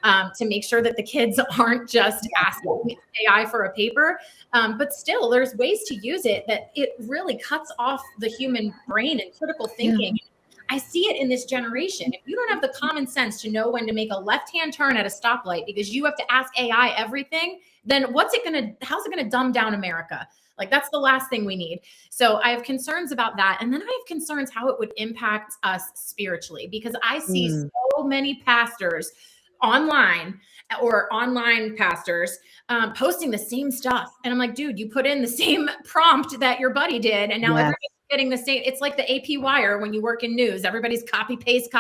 to make sure that the kids aren't just asking AI for a paper. But still, there's ways to use it that it really cuts off the human brain and critical thinking. Yeah. I see it in this generation. If you don't have the common sense to know when to make a left-hand turn at a stoplight because you have to ask AI everything, then how's it going to dumb down America? Like, that's the last thing we need. So I have concerns about that. And then I have concerns how it would impact us spiritually, because I see so many pastors online pastors posting the same stuff. And I'm like, dude, you put in the same prompt that your buddy did, and now everybody's getting the same. It's like the AP wire when you work in news. Everybody's copy paste.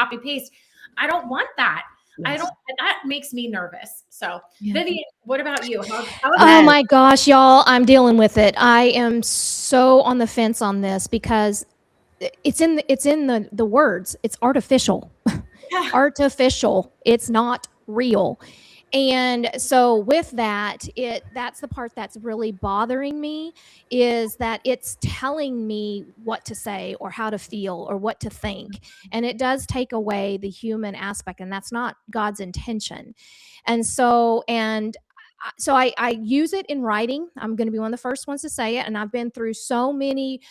I don't want that. Yes. That makes me nervous. So Vivian, what about you? Oh my gosh, y'all, I'm dealing with it. I am so on the fence on this, because it's in the words. It's artificial. Artificial. It's not real. And so with that's the part that's really bothering me, is that it's telling me what to say or how to feel or what to think. And it does take away the human aspect, and that's not God's intention. And so I use it in writing. I'm going to be one of the first ones to say it. And I've been through so many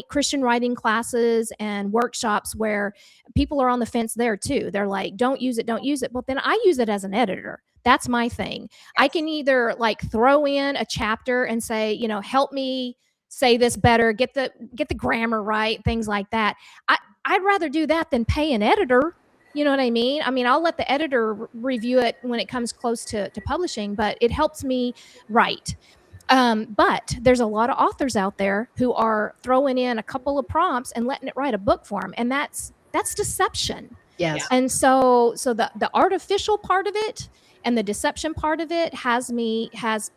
Christian writing classes and workshops where people are on the fence there too. They're like, don't use it. But then I use it as an editor. That's my thing. I can either like throw in a chapter and say, help me say this better, get the grammar right, things like that. I'd rather do that than pay an editor. You know what I mean? I'll let the editor review it when it comes close to publishing, but it helps me write. But there's a lot of authors out there who are throwing in a couple of prompts and letting it write a book for them. And that's deception. Yes. And so the artificial part of it and the deception part of it has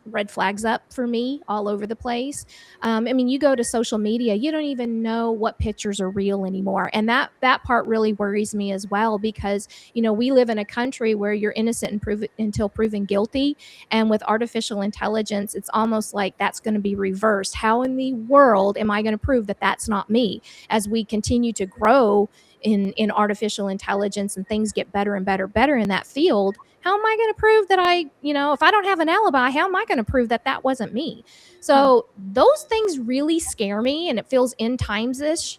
red flags up for me all over the place. You go to social media, you don't even know what pictures are real anymore. And that part really worries me as well, because, we live in a country where you're innocent until proven guilty. And with artificial intelligence, it's almost like that's going to be reversed. How in the world am I going to prove that that's not me? As we continue to grow in artificial intelligence and things get better and better in that field, how am I going to prove that if I don't have an alibi, how am I going to prove that that wasn't me? So those things really scare me, and it feels end time-ish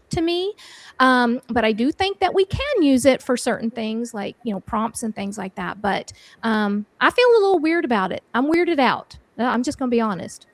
to me. But I do think that we can use it for certain things like, prompts and things like that. But I feel a little weird about it. I'm weirded out. I'm just going to be honest.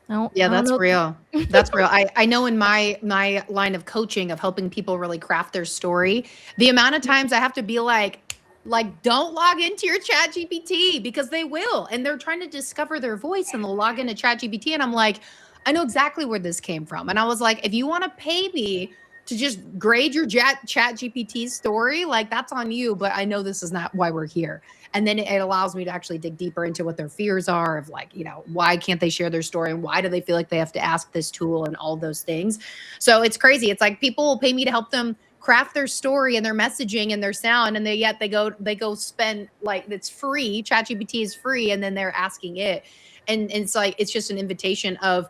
That's real. That's real. I know in my line of coaching, of helping people really craft their story, the amount of times I have to be like, like, don't log into your chat GPT because they will. And they're trying to discover their voice and they'll log into chat GPT. And I'm like, I know exactly where this came from. And I was like, if you want to pay me to just grade your chat GPT story, like that's on you. But I know this is not why we're here. And then it allows me to actually dig deeper into what their fears are of like, you know, why can't they share their story and why do they feel like they have to ask this tool and all those things. So it's crazy. It's like people will pay me to help them craft their story and their messaging and their sound, and they go spend, like, it's free. ChatGPT is free, and then they're asking it. And it's like, it's just an invitation of,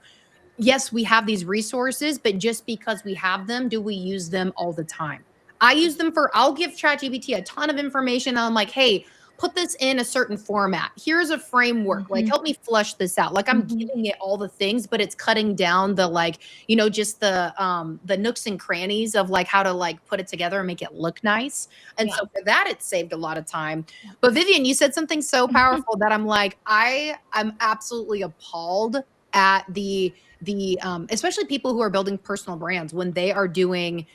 yes, we have these resources, but just because we have them, do we use them all the time? I'll give ChatGPT a ton of information. And I'm like, hey, put this in a certain format. Here's a framework. Like, help me flush this out. Like, I'm giving it all the things, but it's cutting down the, like, you know, just the nooks and crannies of like how to like put it together and make it look nice. And so for that, it saved a lot of time. But Vivian, you said something so powerful that I'm like, I'm absolutely appalled at the especially people who are building personal brands when they are doing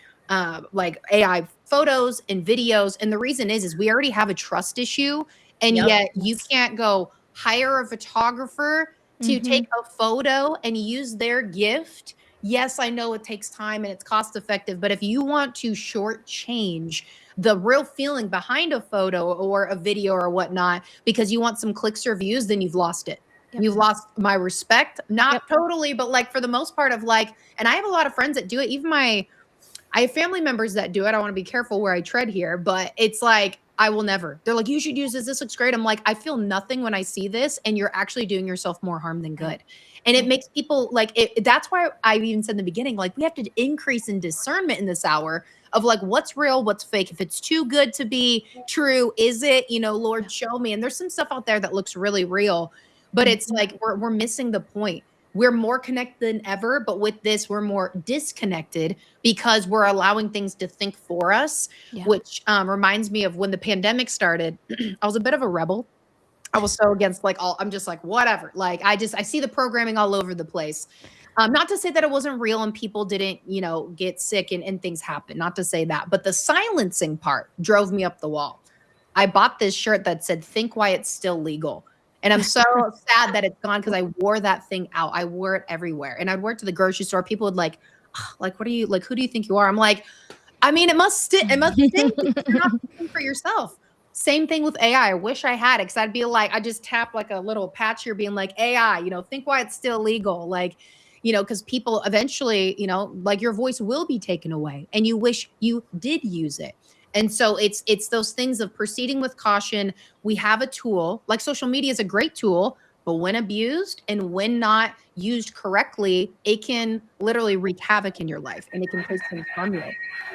like AI photos and videos. And the reason is we already have a trust issue. And yet you can't go hire a photographer to take a photo and use their gift. Yes, I know it takes time and it's cost effective, but if you want to shortchange the real feeling behind a photo or a video or whatnot, because you want some clicks or views, then you've lost it. You've lost my respect. Not totally, but like for the most part of like, and I have a lot of friends that do it. Even I have family members that do it. I want to be careful where I tread here, but it's like, I will never. They're like, you should use this. This looks great. I'm like, I feel nothing when I see this, and you're actually doing yourself more harm than good. And it makes people like it. That's why I even said in the beginning, like, we have to increase in discernment in this hour of like, what's real, what's fake. If it's too good to be true, is it, you know, Lord, show me. And there's some stuff out there that looks really real, but it's like, we're missing the point. We're more connected than ever, but with this, we're more disconnected because we're allowing things to think for us, which reminds me of when the pandemic started. I was a bit of a rebel. I was so against like I'm just like, whatever. Like, I see the programming all over the place. Not to say that it wasn't real and people didn't, you know, get sick and things happen. Not to say that, but the silencing part drove me up the wall. I bought this shirt that said, "Think why it's still legal." And I'm so sad that it's gone because I wore that thing out. I wore it everywhere. And I'd wear it to the grocery store. People would like, what are you, like, who do you think you are? I'm like, I mean, it must stink. You're not thinking for yourself. Same thing with AI. I wish I had it because I'd be like, I just tap like a little patch here being like, AI, you know, think why it's still legal. Like, you know, because people eventually, you know, like your voice will be taken away and you wish you did use it. And so it's those things of proceeding with caution. We have a tool, like social media is a great tool, but when abused and when not used correctly, it can literally wreak havoc in your life and it can take things from you.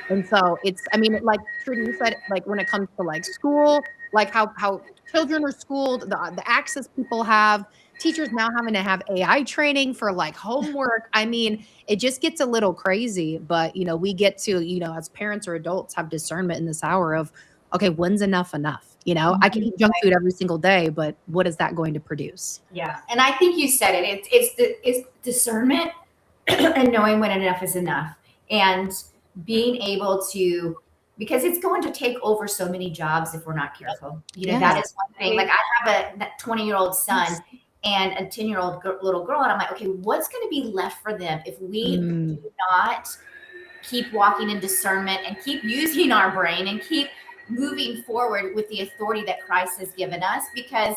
And so it's, I mean, like Trudy, you said, like when it comes to like school, like how children are schooled, the access people have, teachers now having to have AI training for like homework. I mean, it just gets a little crazy, but you know, we get to, you know, as parents or adults have discernment in this hour of, okay, when's enough? You know, I can eat junk food every single day, but what is that going to produce? Yeah. And I think you said it, it's discernment and knowing when enough is enough and being able to, because it's going to take over so many jobs if we're not careful. You know, that is one thing. Like I have a 20-year-old son and a 10-year-old little girl. And I'm like, okay, what's going to be left for them if we do not keep walking in discernment and keep using our brain and keep moving forward with the authority that Christ has given us? Because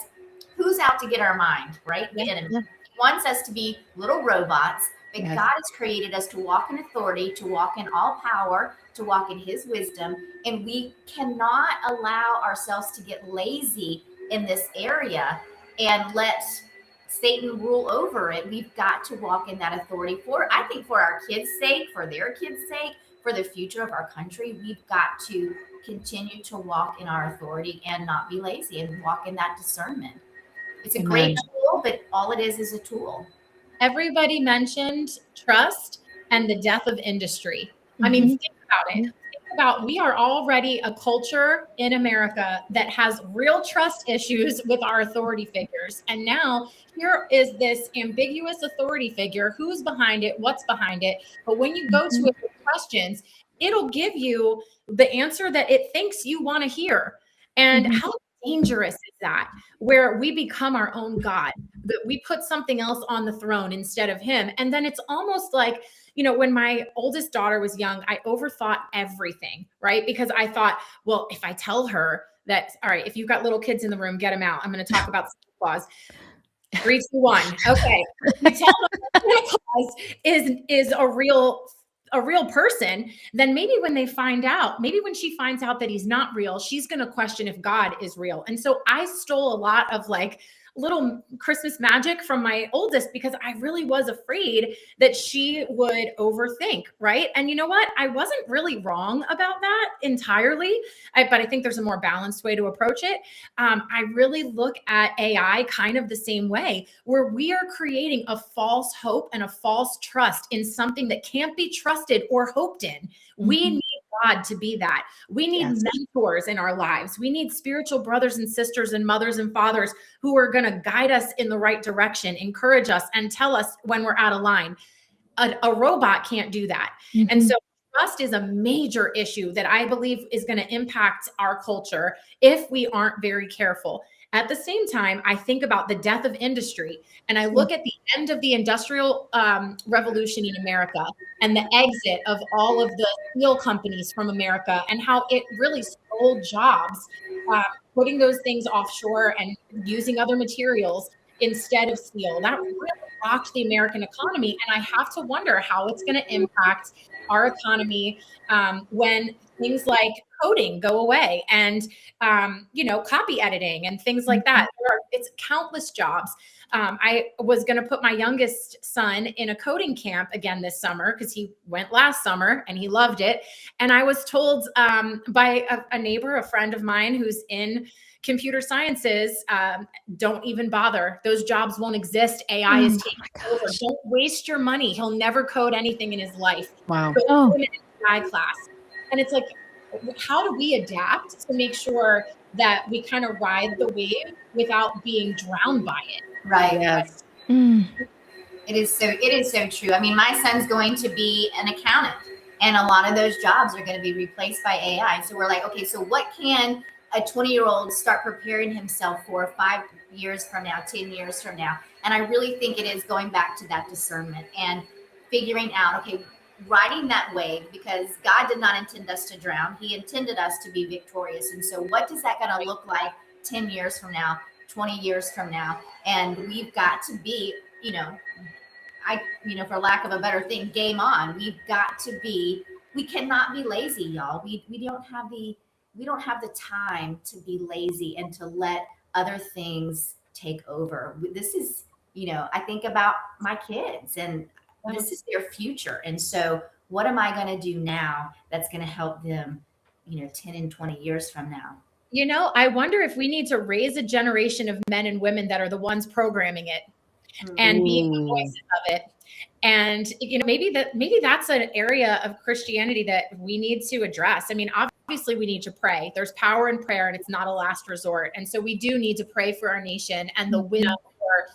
who's out to get our mind, right? The enemy. He wants us to be little robots, but God has created us to walk in authority, to walk in all power, to walk in his wisdom. And we cannot allow ourselves to get lazy in this area and let Satan rule over it. We've got to walk in that authority I think for our kids' sake, for their kids' sake, for the future of our country. We've got to continue to walk in our authority and not be lazy and walk in that discernment. It's a great tool, but all it is a tool. Everybody mentioned trust and the death of industry. I mean, think about it. We are already a culture in America that has real trust issues with our authority figures. And now here is this ambiguous authority figure. Who's behind it? What's behind it? But when you go to it with questions, it'll give you the answer that it thinks you want to hear. And Mhm. how dangerous is that, where we become our own God, that we put something else on the throne instead of him. And then it's almost like, when my oldest daughter was young, I overthought everything, right? Because I thought, well, if I tell her that, all right, if you've got little kids in the room, get them out. I'm going to talk about Santa Claus. 3, 2, 1. Okay. You tell them Santa Claus is a real person, then maybe when she finds out that he's not real, she's going to question if God is real. And so I stole a lot of like little Christmas magic from my oldest because I really was afraid that she would overthink, right? And you know what? I wasn't really wrong about that entirely, but I think there's a more balanced way to approach it. I really look at AI kind of the same way, where we are creating a false hope and a false trust in something that can't be trusted or hoped in. We need God to be that. We need mentors in our lives. We need spiritual brothers and sisters and mothers and fathers who are going to guide us in the right direction, encourage us, and tell us when we're out of line. A robot can't do that. And so trust is a major issue that I believe is going to impact our culture if we aren't very careful. At the same time, I think about the death of industry, and I look at the end of the industrial revolution in America and the exit of all of the steel companies from America and how it really stole jobs, putting those things offshore and using other materials instead of steel. That really rocked the American economy. And I have to wonder how it's going to impact our economy when things like coding go away and, copy editing and things like that. It's countless jobs. I was going to put my youngest son in a coding camp again this summer because he went last summer and he loved it. And I was told by a neighbor, a friend of mine who's in computer sciences, don't even bother. Those jobs won't exist. AI is taking over. Don't waste your money. He'll never code anything in his life. Wow. Go in an AI class. And it's like, how do we adapt to make sure that we kind of ride the wave without being drowned by it? Right. Yes. It is so true. I mean, my son's going to be an accountant, and a lot of those jobs are going to be replaced by AI. So we're like, okay, so what can a 20-year-old start preparing himself for 5 years from now, 10 years from now? And I really think it is going back to that discernment and figuring out, okay, riding that wave, because God did not intend us to drown. He intended us to be victorious. And so what is that going to look like 10 years from now, 20 years from now? And we've got to be, for lack of a better thing, game on. We cannot be lazy, y'all. We don't have the time to be lazy and to let other things take over. This is, I think about my kids, and this is their future. And so what am I going to do now that's going to help them, 10 and 20 years from now? I wonder if we need to raise a generation of men and women that are the ones programming it and being the voices of it. And, maybe that's an area of Christianity that we need to address. I mean, obviously we need to pray. There's power in prayer, and it's not a last resort. And so we do need to pray for our nation and the wisdom or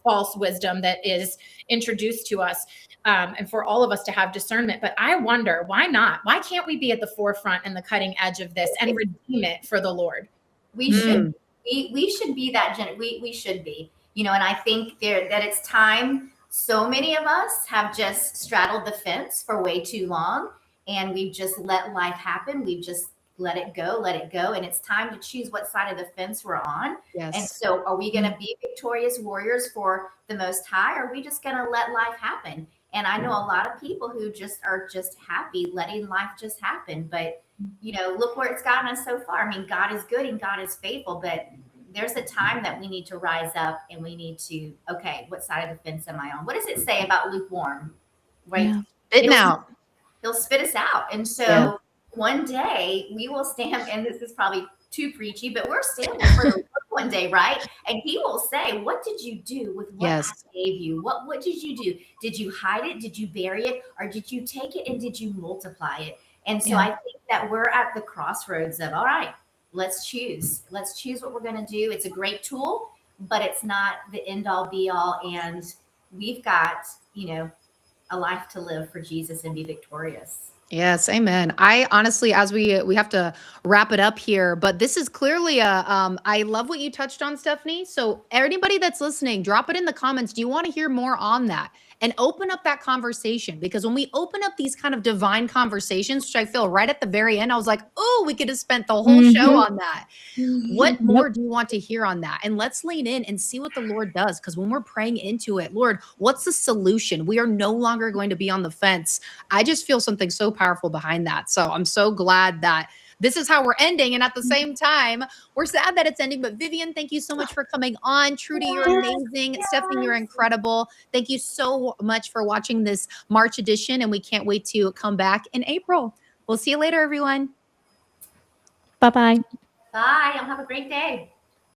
false wisdom that is introduced to us, and for all of us to have discernment. But I wonder, why not? Why can't we be at the forefront and the cutting edge of this and redeem it for the Lord? We should. We should be that. We should be. And I think that it's time. So many of us have just straddled the fence for way too long, and we've just let life happen. We've just let it go. And it's time to choose what side of the fence we're on. Yes. And so are we going to be victorious warriors for the Most High, or are we just going to let life happen? And I know a lot of people who are just happy letting life just happen. But, look where it's gotten us so far. I mean, God is good and God is faithful, but there's a time that we need to rise up and we need to, okay, what side of the fence am I on? What does it say about lukewarm? Right? Yeah. He'll spit us out. And so one day we will stand, and this is probably too preachy, but we're standing for the Lord one day, right? And he will say, what did you do with what I gave you? What did you do? Did you hide it? Did you bury it? Or did you take it and did you multiply it? And so I think that we're at the crossroads of, all right, let's choose what we're going to do. It's a great tool, but it's not the end all be all. And we've got, a life to live for Jesus and be victorious. Yes, amen. I honestly, as we have to wrap it up here, but this is clearly a I love what you touched on, Stephanie. So anybody that's listening, drop it in the comments. Do you want to hear more on that? And open up that conversation, because when we open up these kind of divine conversations, which I feel right at the very end, I was like, oh, we could have spent the whole show on that. What more do you want to hear on that? And let's lean in and see what the Lord does. Because when we're praying into it, Lord, what's the solution? We are no longer going to be on the fence. I just feel something so powerful behind that. So I'm so glad that this is how we're ending. And at the same time, we're sad that it's ending. But Vivian, thank you so much for coming on. Trudy, you're amazing. Stephanie, you're incredible. Thank you so much for watching this March edition. And we can't wait to come back in April. We'll see you later, everyone. Bye-bye. Bye. Y'all have a great day.